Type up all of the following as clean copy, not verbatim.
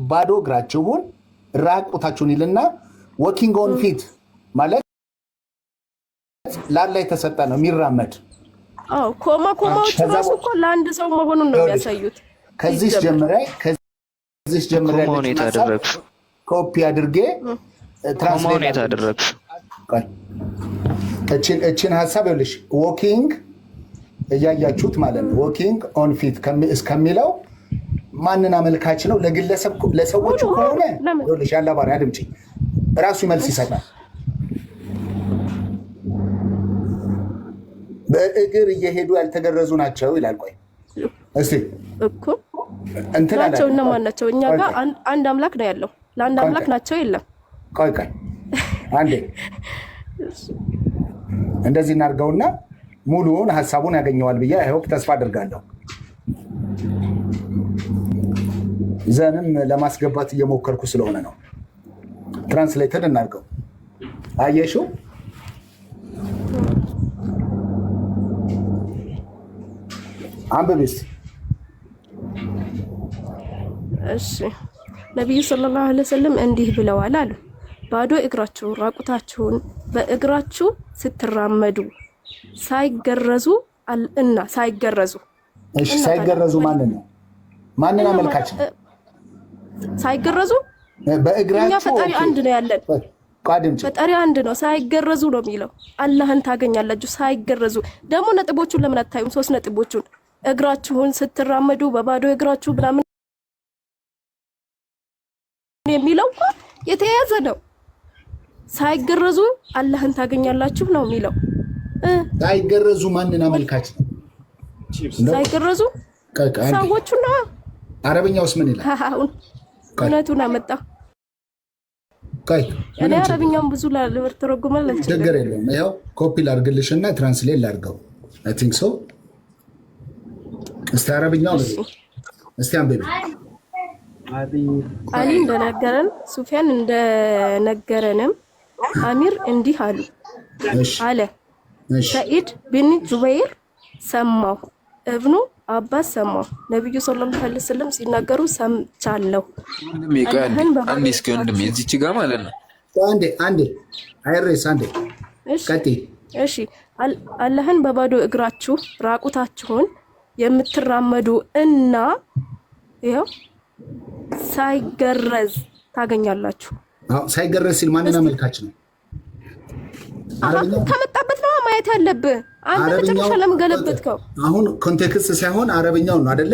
ባዶ እግራችሁን ራቁታችሁን ይልና ወኪንግ ኦን ፊት ማለት ላላ የተሰጠ ነው የሚራመድ። ኮማዎች ራሱ እኮ ለአንድ ሰው መሆኑን ነው የሚያሳዩት። ከዚህ ጀምሬ ኮፒ አድርጌ ትራንስሌት አደረግሽ። እችን ሀሳብ ይኸውልሽ ዎኪንግ እያያችሁት ማለት ነው። ዎኪንግ ኦን ፊት እስከሚለው ማንን አመልካች ነው? ለግለሰብ ለሰዎቹ ከሆነ ይኸውልሽ ያለ ባሪያ አድምጪ፣ ራሱ መልስ ይሰጣል። በእግር እየሄዱ ያልተገረዙ ናቸው ይላል። ቆይ እስቲ እኮ እንትናቸው እነማን ናቸው? እኛ ጋር አንድ አምላክ ነው ያለው። ለአንድ አምላክ ናቸው የለም። ቆይ አንዴ እንደዚህ እናድርገውና ሙሉውን ሀሳቡን ያገኘዋል ብዬ አይሆፕ ተስፋ አድርጋለሁ። ዘንም ለማስገባት እየሞከርኩ ስለሆነ ነው። ትራንስሌተር እናድርገው። አየሽው? አንብቢስ። እሺ ነብዩ ሰለላሁ ዐለይሂ ወሰለም እንዲህ ብለዋል አሉ። ባዶ እግራችሁን ራቁታችሁን በእግራችሁ ስትራመዱ ሳይገረዙ እና ሳይገረዙ። እሺ ሳይገረዙ ማንን አመልካች ነው? ሳይገረዙ በእግራችሁ እኛ ፈጣሪ አንድ ነው ያለን። ፈጣሪ አንድ ነው። ሳይገረዙ ነው የሚለው። አላህን ታገኛላችሁ ሳይገረዙ። ደግሞ ነጥቦቹን ለምን አታዩም? 3 ነጥቦቹን እግራችሁን ስትራመዱ በባዶ እግራችሁ ምናምን የሚለው የተያዘ ነው። ሳይገረዙ አላህን ታገኛላችሁ ነው የሚለው። ሳይገረዙ ማንን አመልካች ነው? ሳይገረዙ ሰዎቹ ነው። አረብኛውስ ምን ይላል? እውነቱን አመጣ። እኔ አረብኛውን ብዙ ተረጉመል አልችልም። ችግር የለውም። ይኸው ኮፒ ላድርግልሽና ትራንስሌት ላድርገው። አይ ቲንክ ሶ። እስቲ አረብኛው እስቲ አንብቢ። አሊ እንደነገረን ሱፊያን እንደነገረንም አሚር እንዲህ አሉ አለ። ሰኢድ ቢን ጁበይር ሰማሁ፣ እብኑ አባስ ሰማሁ፣ ነብዩ ሰለላሁ ዐለይሂ ወሰለም ሲናገሩ ሰምቻለሁ። አንዴ እስኪ ወንድሜ እዚች ጋር ማለት ነው። አንዴ አይሬስ አንዴ ቀጥይ። እሺ አላህን በባዶ እግራችሁ ራቁታችሁን የምትራመዱ እና ይኸው ሳይገረዝ ታገኛላችሁ። ሳይገረዝ ሲል ማንን አመልካች ነው? ከመጣበት ነው ማየት ያለብህ። አንተ መጨረሻ ለምን ገለበጥከው? አሁን ኮንቴክስት ሳይሆን አረብኛው ነው አይደለ?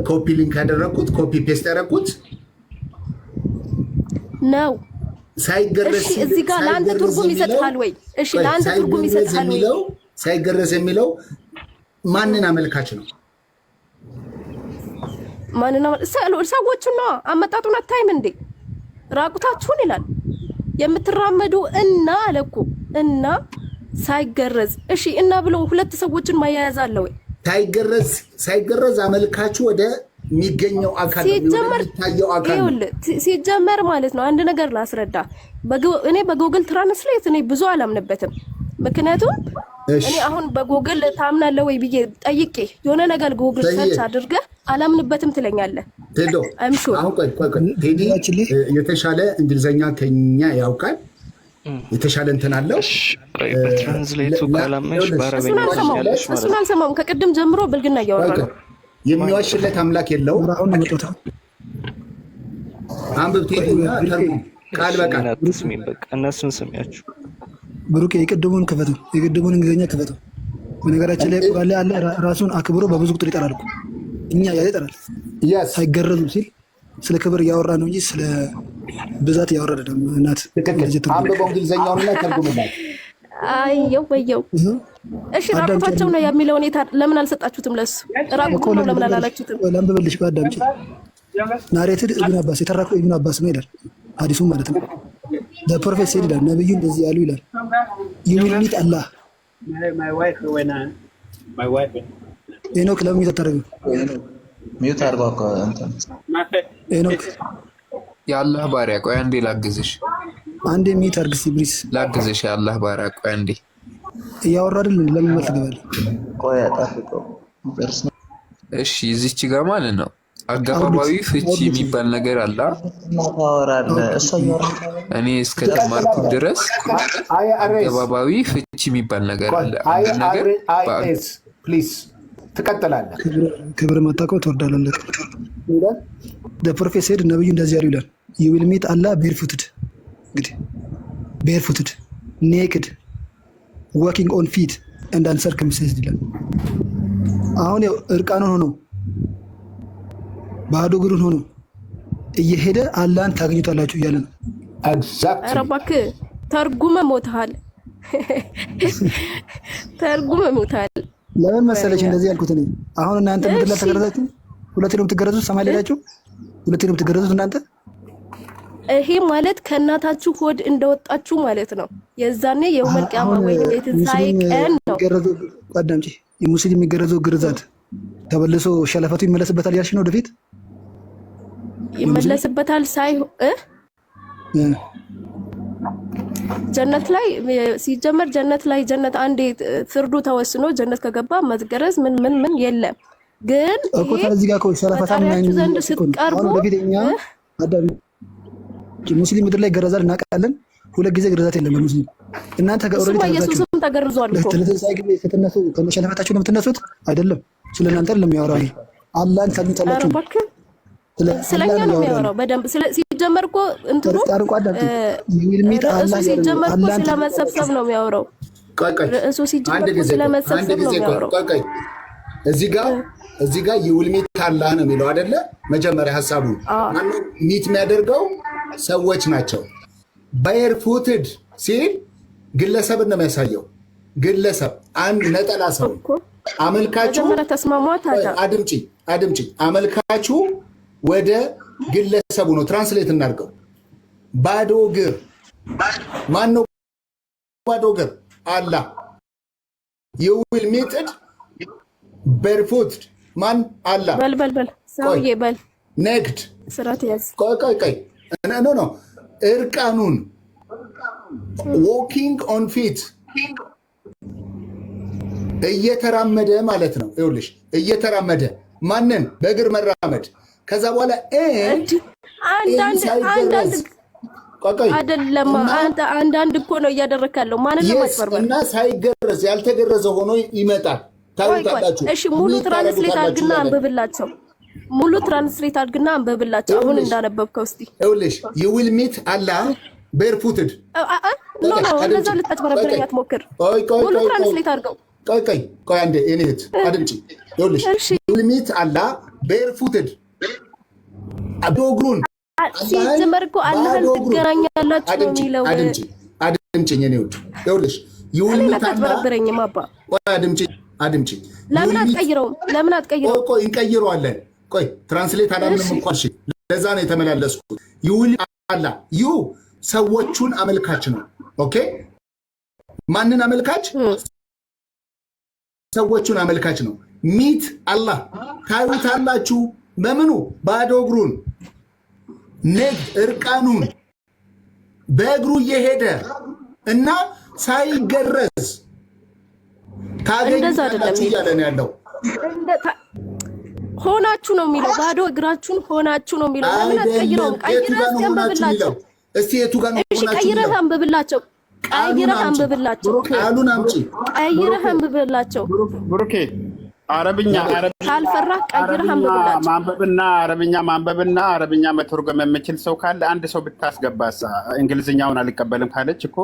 ኮፒ ሊንክ ያደረኩት ኮፒ ፔስት ያደረኩት ነው። ሳይገረዝ እሺ እዚህ ጋር ለአንተ ትርጉም ይሰጥሃል ወይ? እሺ ለአንተ ትርጉም ይሰጥሃል ወይ? ሳይገረዝ የሚለው ማንን አመልካች ነው? ሰዎቹን ነው። አመጣጡን አታይም እንዴ? ራቁታችሁን ይላል የምትራመዱ እና አለኩ እና ሳይገረዝ። እሺ እና ብሎ 2 ሰዎችን ማያያዝ አለ ወይ? ሳይገረዝ አመልካቹ ወደ የሚገኘው አካል የሚታየው አካል ሲጀመር ማለት ነው። አንድ ነገር ላስረዳ። እኔ በጎግል ትራንስሌት እኔ ብዙ አላምንበትም። ምክንያቱም እኔ አሁን በጎግል ታምናለህ ወይ ብዬ ጠይቄ የሆነ ነገር ጎግል ሰርች አድርገህ አላምንበትም ትለኛለህ። ቴዶ አሁን ቆይ ቴዲ የተሻለ እንግሊዘኛ ከኛ ያውቃል፣ የተሻለ እንትን አለው። ትራንስሌቱ ካላመሽ ባረበኛ ያለሽ ማለት እሱን አልሰማሁም። ከቅድም ጀምሮ ብልግና እያወራ ነው። የሚዋሽለት አምላክ የለው። አንብብ ቴዲ ቃል በቃል እነሱን ስሚያችሁ ብሩክ የቅድሙን ክፈቱ፣ የቅድሙን እንግሊዘኛ ክፈቱ። በነገራችን ላይ ቁርአን ላይ አለ ራሱን አክብሮ በብዙ ቁጥር ይጠራል። እኛ ያለ ይጠራል። ሳይገረዙ ሲል ስለ ክብር እያወራ ነው እንጂ ስለ ብዛት እያወራ አይደለም። እናት አንብበው እንግሊዘኛውንና ተርጉምላት። አየው በየው። እሺ ራቁታቸው ነው የሚለው ሁኔታ ለምን አልሰጣችሁትም? ለሱ ራቁቱ ነው ለምን አላላችሁትም? ላንብብልሽ ባዳምጪ። ናሬትድ ኢብኑ አባስ የተራከው ኢብኑ አባስ ነው ይላል ሐዲሱ ማለት ነው። በፕሮፌት ሴድ ይላል ነብዩ እንደዚህ ያሉ ይላል። ዩሚኒት አላህ ኤኖክ ለምን ይተተረጉ ሚዩት አርጓ እንትን ኤኖክ የአላህ ባሪያ ቆይ አንዴ ላግዝሽ። አንዴ ሚዩት አርግስ ኢብሪስ ላግዝሽ። የአላህ ባሪያ ቆይ አንዴ እያወራ አይደል? ለምን መልስ ገባል? ቆይ አጣፍቆ እሺ እዚች ጋር ማለት ነው አገባባዊ ፍቺ የሚባል ነገር አለ። እኔ እስከ ተማርኩ ድረስ አገባባዊ ፍቺ የሚባል ነገር አለ። አንድ ነገር ፕሊዝ ትቀጥላለህ። ክብር ማታውቀው ትወርዳለህ። ፕሮፌት ሴድ ነብዩ እንደዚህ ያሉ ይላል you will meet Allah barefooted እንግዲህ barefooted naked walking on feet and uncircumcised ይላል። አሁን ያው እርቃኑን ሆኖ ባዶ እግሩን ሆኖ እየሄደ አላህን ታገኙታላችሁ እያለ ነው። ኤግዛክትሊ ኧረ እባክህ ተርጉመህ ሞተሃል። ተርጉመህ ሞተሃል። ለምን መሰለሽ እንደዚህ ያልኩት እኔ አሁን እናንተ ምድር ላይ ተገረዛችሁ፣ ሁለቴ ነው የምትገረዙት። ሰማይ ላይ ሄዳችሁ ሁለቴ ነው የምትገረዙት እናንተ። ይሄ ማለት ከእናታችሁ ሆድ እንደወጣችሁ ማለት ነው። የዛኔ የውመል ቂያማ ወይ የትንሣኤ ቀን ነው። አዳምጪ። የሙስሊም የሚገረዘው ግርዛት ተበልሶ ሸለፈቱ ይመለስበታል ያልሽ ነው። ወደፊት ይመለስበታል ሳይሆን ጀነት ላይ ሲጀመር ጀነት ላይ ጀነት አንዴ ፍርዱ ተወስኖ ጀነት ከገባ መዝገረዝ ምን የለም። ግን እኮ ታዲያ ጋር ሸለፈታ ምን ዘንድ ስትቀርቡ ወደፊትኛ አዳም ሙስሊም ምድር ላይ ገረዛል እናውቃለን። ሁለት ጊዜ ግርዛት የለም ለሙስሊም። እናንተ ኦሬዲ ኢየሱስም ተገርዟል እኮ ስትነሱ ከመሸለፈታችሁ ነው የምትነሱት አይደለም። ስለናንተ ለሚያወራው አላህን ታግኝታላችሁ። ስለኛ ነው የሚያወራው በደንብ ሲጀመር እኮ እንትኑ ሲጀመር እኮ ስለመሰብሰብ ነው የሚያወራው። እሱ ሲጀመር እኮ ስለመሰብሰብ ነው የሚያወራው። እዚህ ጋር you will meet አላህ ነው የሚለው አይደለ? መጀመሪያ ሐሳቡ ማነው ሚት የሚያደርገው? ሰዎች ናቸው። barefooted ሲል ግለሰብን ነው የሚያሳየው። ግለሰብ አንድ ነጠላ ሰው አመልካቹ አድምጪ አመልካቹ ወደ ግለሰቡ ነው። ትራንስሌት እናድርገው። ባዶ እግር ማን ነው? ባዶ እግር አላህ። you will meet barefooted ማን? አላህ። በል ሰውዬ በል ነግድ ስራት ያዝ። ቆይ ኖ እርቃኑን walking on feet እየተራመደ ማለት ነው። ይኸውልሽ እየተራመደ ማንን? በእግር መራመድ። ከዛ በኋላ አንዳንድ እኮ ነው እያደረክ ያለው ማንን ለማጭበርበር እና ሳይገረዝ ያልተገረዘ ሆኖ ይመጣል። ታውቃላችሁ። እሺ ሙሉ ትራንስሌት አድርግና አንብብላቸው። ሙሉ ትራንስሌት አድርግና አንብብላቸው። አሁን እንዳነበብከው እስቲ ይኸውልሽ you will meet Allah barefooted ኖ እንደዛ ልታጭበረብረኝ አትሞክር። ሙሉ ትራንስሌት አድርገው። ቆይ አንዴ እኔት አድምጪ። ይኸውልሽ you will meet Allah barefooted አዶግሩን ሲጀመር እኮ አላህን ትገናኛላችሁ ነው የሚለው። አድምጪኝ እኔ ወድ ይኸውልሽ you will meet Allah አትበረብረኝም አባ። ቆይ አድምጪ ለምን አትቀይረው? ቆይ እንቀይረዋለን። ቆይ ትራንስሌት አላምንም እንኳን እሺ፣ ለዛ ነው የተመላለስኩት። ይውል አላ ዩ ሰዎቹን አመልካች ነው። ኦኬ ማንን አመልካች? ሰዎቹን አመልካች ነው። ሚት አላህ ታዩታላችሁ። በምኑ? ባዶ እግሩን ነግ እርቃኑን በእግሩ እየሄደ እና ሳይገረዝ ታገኛላችሁ እያለ ነው ያለው። ሆናችሁ ነው የሚለው። ባዶ እግራችሁን ሆናችሁ ነው የሚለው። ለምን አትቀይረውም? ቀይረህ አንብብላቸው እስቲ። የቱ ጋር ነው ሆናችሁ? ቀይረህ አንብብላቸው። ቃሉን አምጪ። ቀይረህ አንብብላቸው። ብሩኬ አረብኛ ካልፈራህ ቀይረህ አንብብላቸው። ማንበብና አረብኛ መተርጎም የምችል ሰው ካለ አንድ ሰው ብታስገባሳ። እንግሊዝኛውን አልቀበልም ካለች እኮ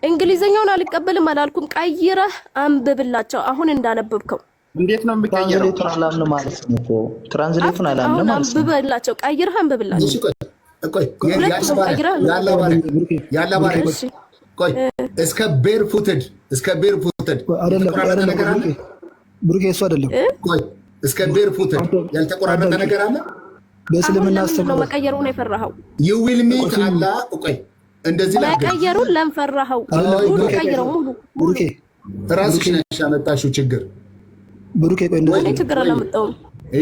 እንግሊዝኛውን አልቀበልም አላልኩም። ቀይረህ አንብብላቸው አሁን እንዳነበብከው። እንዴት ነው የሚቀየረው? ትራንስሌቱን ማለት ነው እኮ ትራንስሌቱን አላምንም ማለት ነው። አንብብላቸው፣ ቀይረህ አንብብላቸው። ቆይ እስከ barefooted አይደለም ብሩኬ፣ እሱ አይደለም። ቆይ እስከ barefooted ያልተቆራረጠ ነገር አለ በእስልምና አስተምሮ መቀየሩ ነው የፈራኸው። you will meet Allah። ቆይ እንደዚህ ላይ መቀየሩን ለምፈራኸው ሙሉ ቀይረው። ሙሉ ራስሽ ነሽ ያመጣሽው ችግር። ብሩኬ ቆይ እንደዚህ ችግር አላመጣሁም።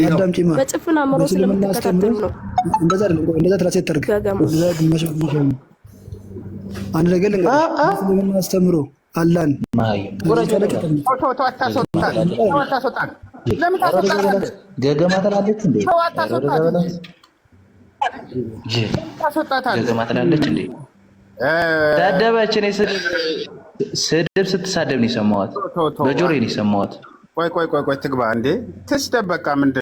አዳምጪማ በጭፍና አምሮ ስለምትከታተል ነው። እንደዛ አይደለም። ቆይ እንደዛ ትራሴት ተርግ አንድ ነገር ለምን አስተምሮ አላህን ለምን ታስወጣታለህ? ገገማ ትላለች እንዴ? ሰው አታስወጣት። ታስወጣታለህ? ገገማ ትላለች እንዴ? ሰደበች። እኔ ስድብ ስትሳደብ ነው የሰማኋት፣ በጆሮዬ ነው የሰማኋት። ቆይ ትግባ እንዴ? ትስደብ በቃ ምንድን